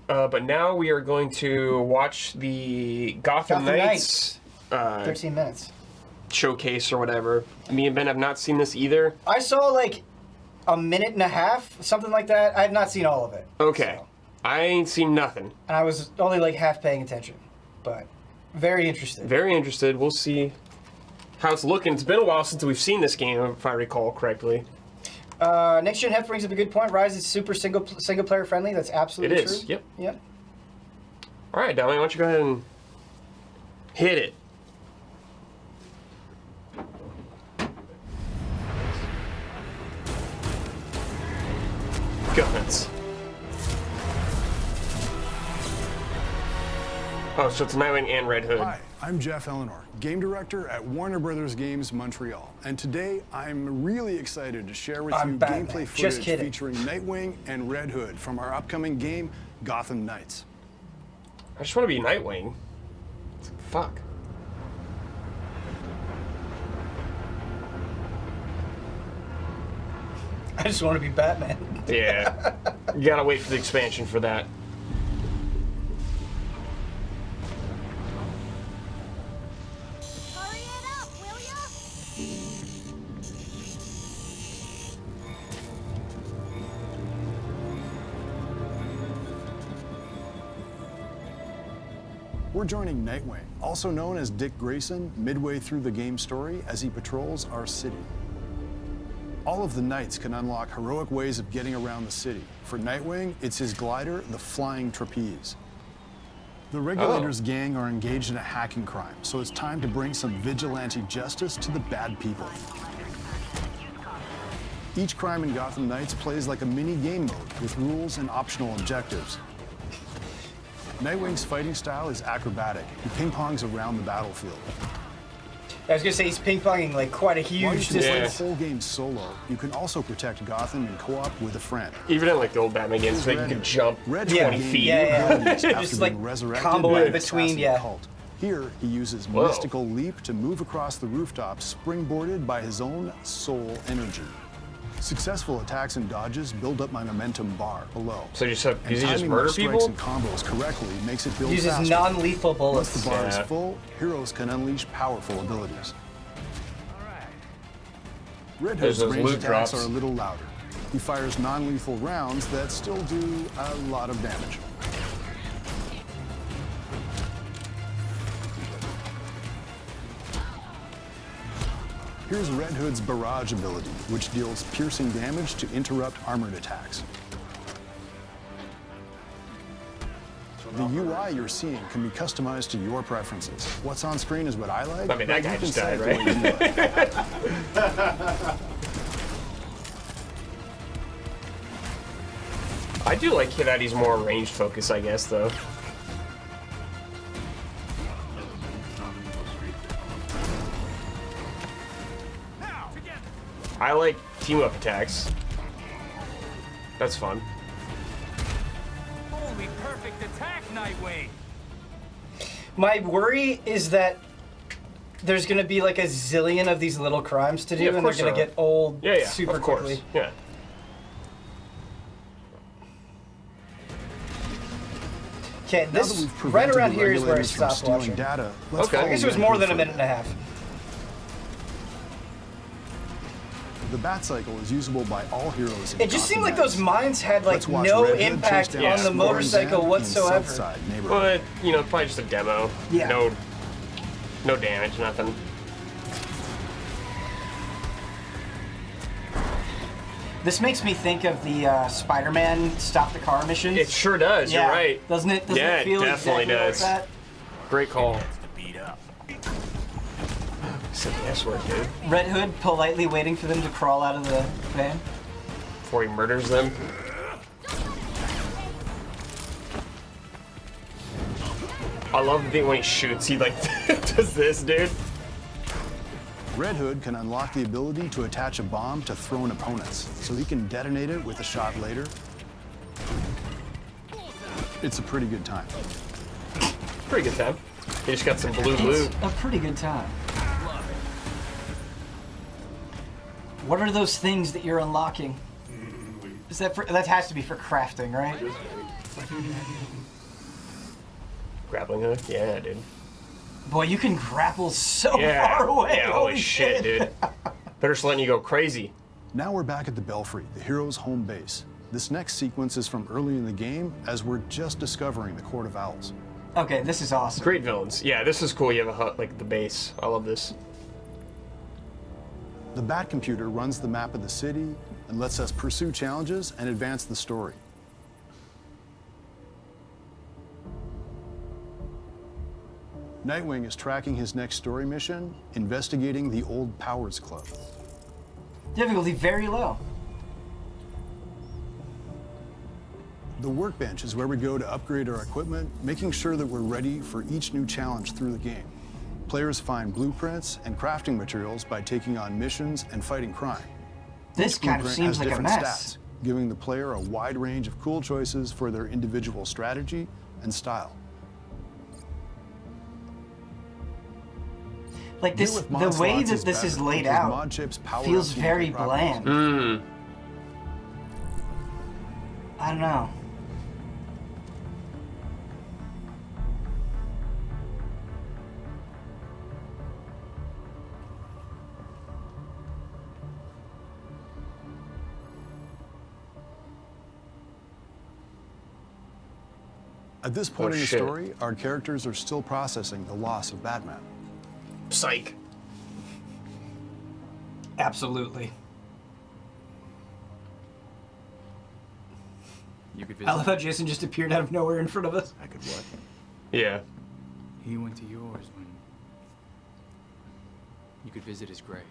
But now we are going to watch the Gotham Knights 13 minutes. showcase or whatever. Me and Ben have not seen this either. I saw like a minute and a half, something like that. I have not seen all of it. Okay. So. I ain't seen nothing. And I was only like half paying attention, but very interested. Very interested. We'll see how it's looking. It's been a while since we've seen this game, if I recall correctly. Next Gen Hef brings up a good point. Rise is super single player friendly. That's absolutely true. It is. Yep. Yep. All right, Dally, why don't you go ahead and hit it? Guns. Oh, so it's Nightwing and Red Hood. Hi, I'm Jeff Eleanor, game director at Warner Brothers Games Montreal. And today, I'm really excited to share with you gameplay footage featuring Nightwing and Red Hood from our upcoming game, Gotham Knights. I just want to be Nightwing. Fuck. I just want to be Batman. Yeah. You gotta wait for the expansion for that. Hurry it up, will ya? We're joining Nightwing, also known as Dick Grayson, midway through the game story as he patrols our city. All of the Knights can unlock heroic ways of getting around the city. For Nightwing, it's his glider, the Flying Trapeze. The Regulators gang are engaged in a hacking crime, so it's time to bring some vigilante justice to the bad people. Each crime in Gotham Knights plays like a mini game mode with rules and optional objectives. Nightwing's fighting style is acrobatic. He ping-pongs around the battlefield. I was gonna say he's ping-ponging like quite a huge While you play distance. the whole game solo, you can also protect Gotham in co-op with a friend. Even in like the old Batman games, like you could jump 20 feet. Yeah. Just like combo in between, yeah. Here, he uses mystical leap to move across the rooftops, springboarded by his own soul energy. Successful attacks and dodges build up my momentum bar below. So you just timing murder my strikes people? and combos correctly makes it build Uses faster. non-lethal bullets. Once the bar is full, heroes can unleash powerful abilities. Red Hood's range attacks are a little louder. He fires non-lethal rounds that still do a lot of damage. Here's Red Hood's barrage ability, which deals piercing damage to interrupt armored attacks. The UI you're seeing can be customized to your preferences. What's on screen is what I like. I mean, that guy you can just set died, it the way right? you like. I do like that he's more ranged focus, I guess, though. I like team-up attacks. That's fun. Holy perfect attack, Nightwing! My worry is that there's gonna be like a zillion of these little crimes to do, and they're gonna get old super quickly. Yeah. Okay, this right around here is where I stopped watching. Data, okay, I guess it was more than a minute and a half. The bat cycle is usable by all heroes. It just seemed like those mines had like no impact on the motorcycle whatsoever. But you know, probably just a demo. Yeah. No damage, nothing. This makes me think of the Spider-Man stop the car missions. It sure does. Yeah. You're right. Doesn't it? Doesn't it feel it definitely exactly does. like that? Great call. Said the S word, dude. Red Hood politely waiting for them to crawl out of the van before he murders them. I love the thing when he shoots, he like does this, dude. Red Hood can unlock the ability to attach a bomb to thrown opponents, so he can detonate it with a shot later. It's a pretty good time. Pretty good time. He just got some blue. It's a pretty good time. What are those things that you're unlocking? Is that that has to be for crafting, right? Grappling hook? Yeah, dude. Boy, you can grapple so far away. Yeah, holy shit, dude. Better just letting you go crazy. Now we're back at the Belfry, the hero's home base. This next sequence is from early in the game, as we're just discovering the Court of Owls. Okay, this is awesome. Great villains. Yeah, this is cool. You have a hut, like the base. I love this. The Bat computer runs the map of the city and lets us pursue challenges and advance the story. Nightwing is tracking his next story mission, investigating the Old Powers Club. Difficulty very low. The workbench is where we go to upgrade our equipment, making sure that we're ready for each new challenge through the game. Players find blueprints and crafting materials by taking on missions and fighting crime. This kind of seems like a mess. Stats, giving the player a wide range of cool choices for their individual strategy and style. Like this, the way that this is laid out feels very bland. I don't know. At this point in the story, our characters are still processing the loss of Batman. Psych. Absolutely. You could visit. I love how Jason just appeared out of nowhere in front of us. I could what? Yeah. He went to yours when you could visit his grave.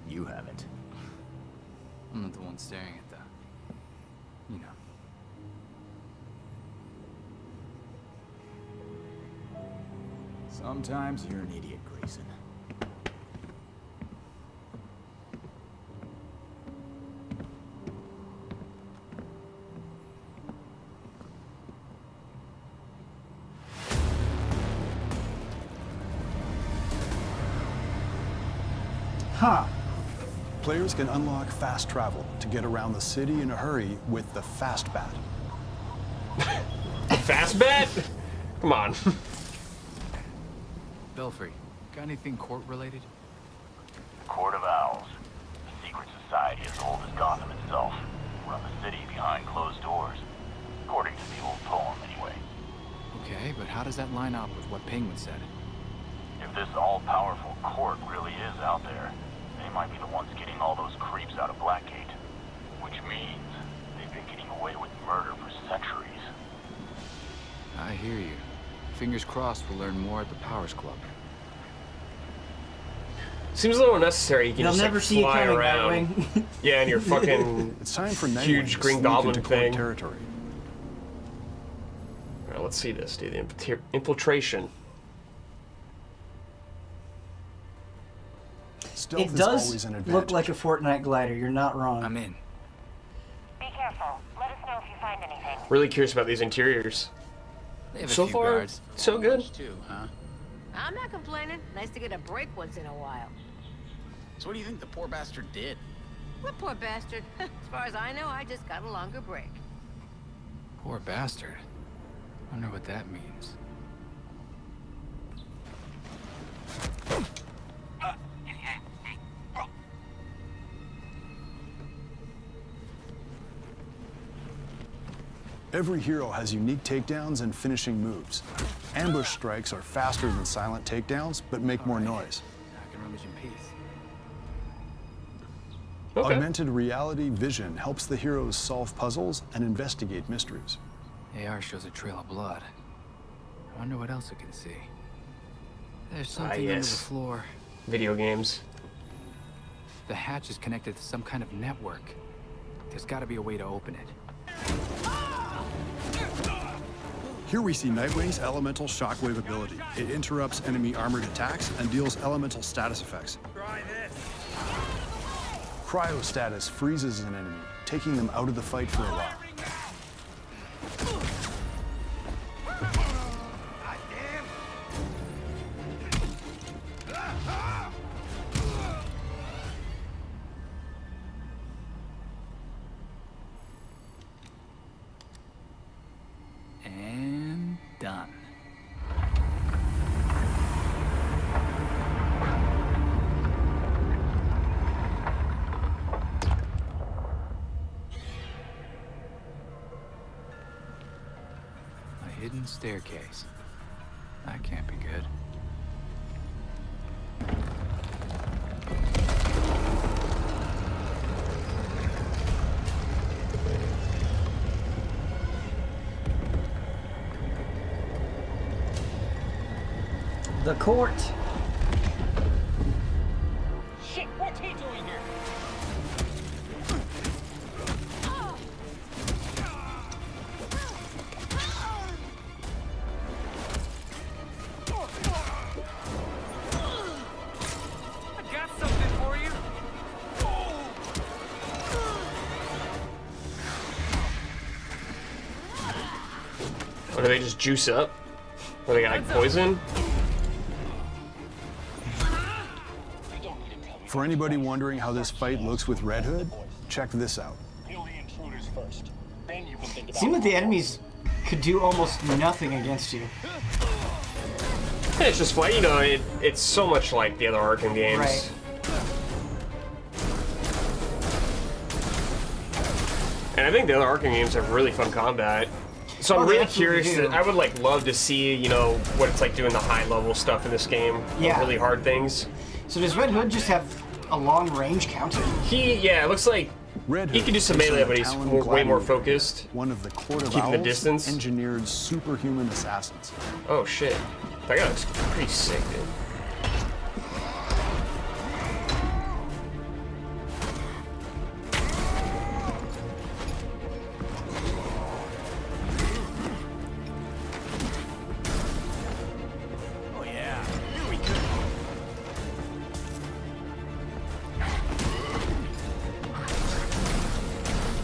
You haven't. I'm not the one staring at the, you know. Sometimes you're an idiot, Grayson. Huh. Players can unlock fast travel to get around the city in a hurry with the Fast Bat. Fast Bat? Come on. Belfry, got anything court-related? Court of Owls. A secret society as old as Gotham itself. Run the city behind closed doors. According to the old poem, anyway. Okay, but how does that line up with what Penguin said? If this all-powerful court really is out there, they might be the ones getting all those creeps out of Blackgate. Which means they've been getting away with murder for centuries. I hear you. Fingers crossed we'll learn more at the Powers Club. Seems a little unnecessary. You can They'll just never like, see fly you coming, around. Nightwing. Yeah, and your fucking It's time for Nightwing huge to Green sneak Goblin into court thing. territory. All right, let's see this, dude. The infiltration. Stealth It is always does an look advantage. like a Fortnite glider. You're not wrong. I'm in. Be careful. Let us know if you find anything. Really curious about these interiors. They have So a few far, guards. so good. Too, huh? I'm not complaining. Nice to get a break once in a while. So what do you think the poor bastard did? What poor bastard? As far as I know, I just got a longer break. Poor bastard. Wonder what that means. Every hero has unique takedowns and finishing moves. Ambush strikes are faster than silent takedowns, but make more noise. Now I can rummage in peace. Okay. Augmented reality vision helps the heroes solve puzzles and investigate mysteries. AR shows a trail of blood. I wonder what else it can see. There's something under the yes. floor. Video games. The hatch is connected to some kind of network. There's got to be a way to open it. Here we see Nightwing's elemental shockwave ability. It interrupts enemy armored attacks and deals elemental status effects. Try this. Cryo status freezes an enemy, taking them out of the fight for a while. hidden staircase. That can't be good. The court. Shit, what's he doing here? I got something for you. Or do they just juice up? Or they got like poison? For anybody wondering how this fight looks with Red Hood, check this out. It seemed like the enemies could do almost nothing against you. Yeah, it's just like, you know, it's so much like the other Arkham games. Right. And I think the other Arkham games have really fun combat. So I'm really curious. I would like love to see, you know, what it's like doing the high level stuff in this game. Yeah. Really hard things. So does Red Hood just have a long range counter? Yeah, it looks like Red he Hood can do some takes melee, on but the he's Talon way more Gladiator, focused. One of the Court of Keeping the Owls distance. engineered superhuman assassins. Oh shit. That guy looks pretty sick, dude. Oh yeah, here we go.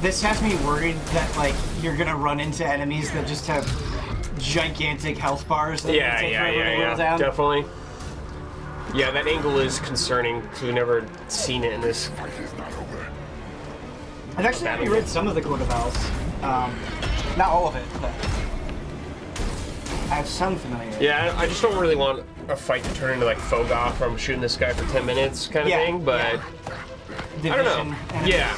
This has me worried that like you're gonna run into enemies that just have gigantic health bars. That Yeah, take forever to whittle down. definitely. Yeah, that angle is concerning because we've never seen it in this. I've actually already read some of the Court of Owls. Not all of it, but I have some familiarity. Yeah, I just don't really want a fight to turn into like Fogoth from shooting this guy for 10 minutes kind of thing, but I don't know. Yeah.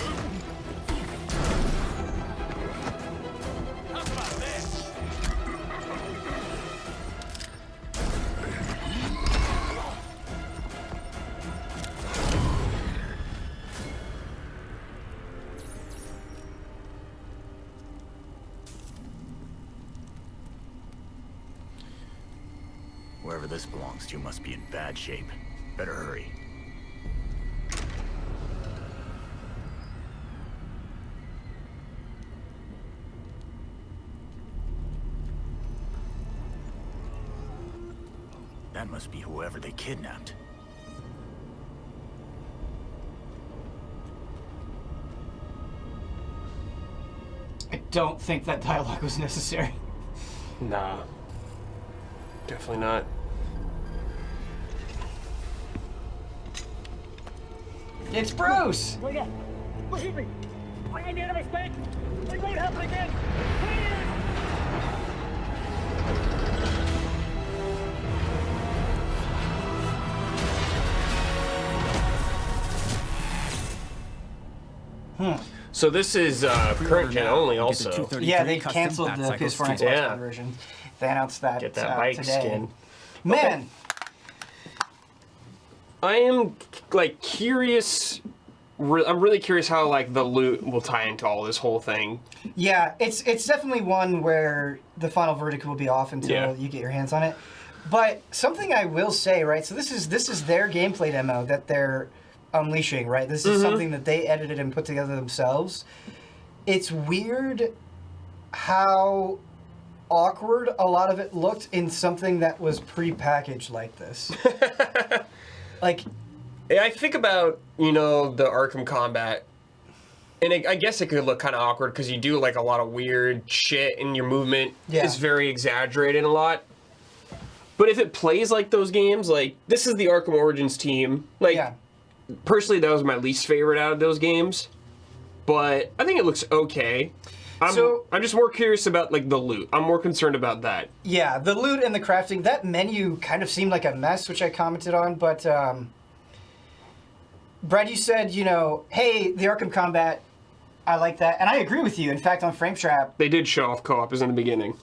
Wherever this belongs to must be in bad shape. Better hurry. That must be whoever they kidnapped. I don't think that dialogue was necessary. Nah. Definitely not. It's Bruce! Wait up! Believe me! I made a mistake! It won't happen again! Please! So this is current gen only also. Yeah, they canceled the PS4 and Xbox One version. They announced that, Get that bike today. skin. Man! I am like curious. I'm really curious how like the loot will tie into all this whole thing. Yeah, it's definitely one where the final verdict will be off until you get your hands on it. But something I will say, right? So this is their gameplay demo that they're unleashing, right? This is something that they edited and put together themselves. It's weird how awkward a lot of it looked in something that was pre-packaged like this. Like, I think about, you know, the Arkham combat, and I guess it could look kind of awkward because you do like a lot of weird shit and your movement is very exaggerated a lot. But if it plays like those games, like this is the Arkham Origins team, like personally that was my least favorite out of those games, but I think it looks okay. I'm just more curious about like the loot. I'm more concerned about that. Yeah, the loot and the crafting. That menu kind of seemed like a mess, which I commented on. But Brad, you said, you know, hey, the Arkham combat I like that, and I agree with you. In fact, on Frame Trap, they did show off co-op as in the beginning.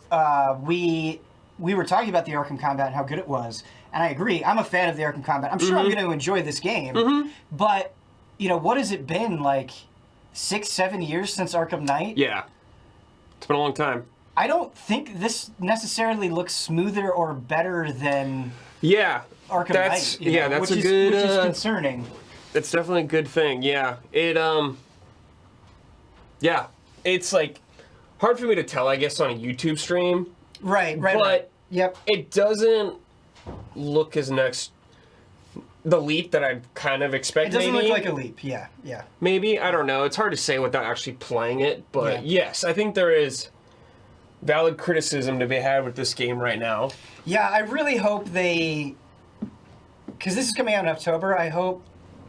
We were talking about the Arkham combat and how good it was, and I agree. I'm a fan of the Arkham combat. I'm sure I'm going to enjoy this game, but what has it been, like 6-7 years since Arkham Knight? Yeah, it's been a long time. I don't think this necessarily looks smoother or better than Arkham Knight. That's which is concerning. It's definitely a good thing. Yeah, it's like hard for me to tell, I guess, on a YouTube stream. Right. But yep, it doesn't look as the leap that I kind of expected. It doesn't look like a leap. Yeah. Maybe, I don't know. It's hard to say without actually playing it, but yes, I think there is valid criticism to be had with this game right now. Yeah, I really hope because this is coming out in October, I hope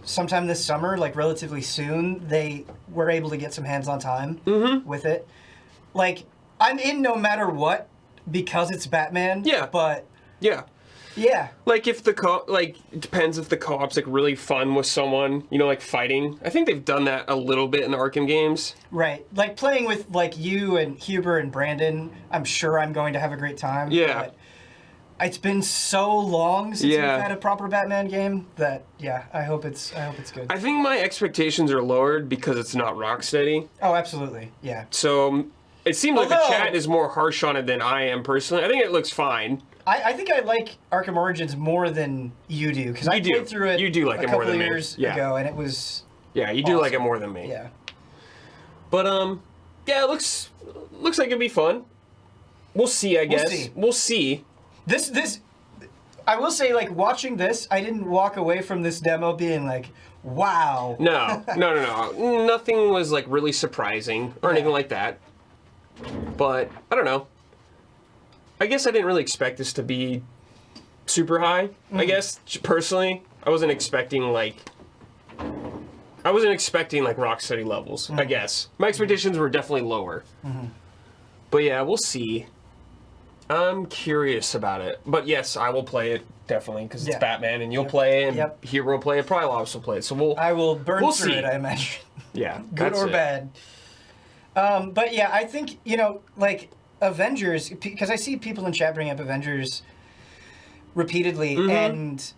sometime this summer, like relatively soon, they were able to get some hands-on time with it. Like, I'm in no matter what because it's Batman. Yeah. But yeah. Like if it depends if the co-op's like really fun with someone, like fighting. I think they've done that a little bit in the Arkham games. Right. Like playing with like you and Huber and Brandon, I'm sure I'm going to have a great time. Yeah. But it's been so long since we've had a proper Batman game that I hope it's good. I think my expectations are lowered because it's not Rocksteady. Oh, absolutely. Yeah. So it seems like the chat is more harsh on it than I am personally. I think it looks fine. I think I like Arkham Origins more than you do because I played through it. You do like it more than me. A couple years ago, and it was. Yeah, you do like it more than me. Yeah. But it looks like it'd be fun. We'll see. I guess we'll see. This, I will say, like watching this, I didn't walk away from this demo being like, wow. No. Nothing was like really surprising or anything like that. But I don't know. I guess I didn't really expect this to be super high. I guess personally, I wasn't expecting like Rocksteady levels. I guess my expectations were definitely lower. But yeah, we'll see. I'm curious about it. But yes, I will play it definitely because it's Batman, and you'll play it, and Hero will play it. Probably Lobs will play it. So I will burn through it. I imagine. Yeah, good or bad. But yeah, I think like Avengers, because I see people in chat bring up Avengers repeatedly, and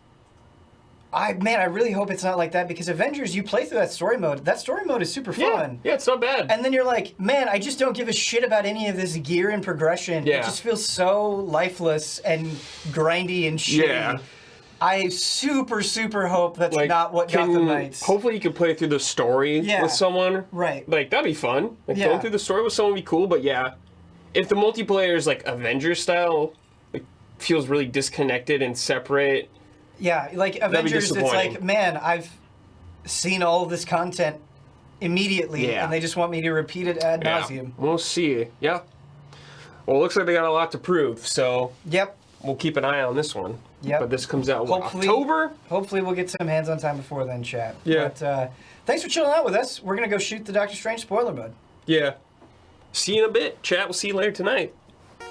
I really hope it's not like that, because Avengers, you play through that story mode. That story mode is super fun. Yeah, it's not bad. And then you're like, man, I just don't give a shit about any of this gear and progression. Yeah. It just feels so lifeless and grindy and shitty. Yeah. I super, super hope that's not what Gotham Knights. Hopefully you can play through the story with someone. Right. Like, that'd be fun. Like, going through the story with someone would be cool, but yeah. If the multiplayer is like Avengers style, it feels really disconnected and separate. Yeah, like Avengers, it's like, man, I've seen all of this content immediately, and they just want me to repeat it ad nauseum. We'll see. Yeah. Well, it looks like they got a lot to prove, so we'll keep an eye on this one. Yep. But this comes out October? Hopefully we'll get some hands-on time before then, chat. Yeah. But thanks for chilling out with us. We're going to go shoot the Doctor Strange spoiler mode. Yeah. See you in a bit. Chat, we'll see you later tonight.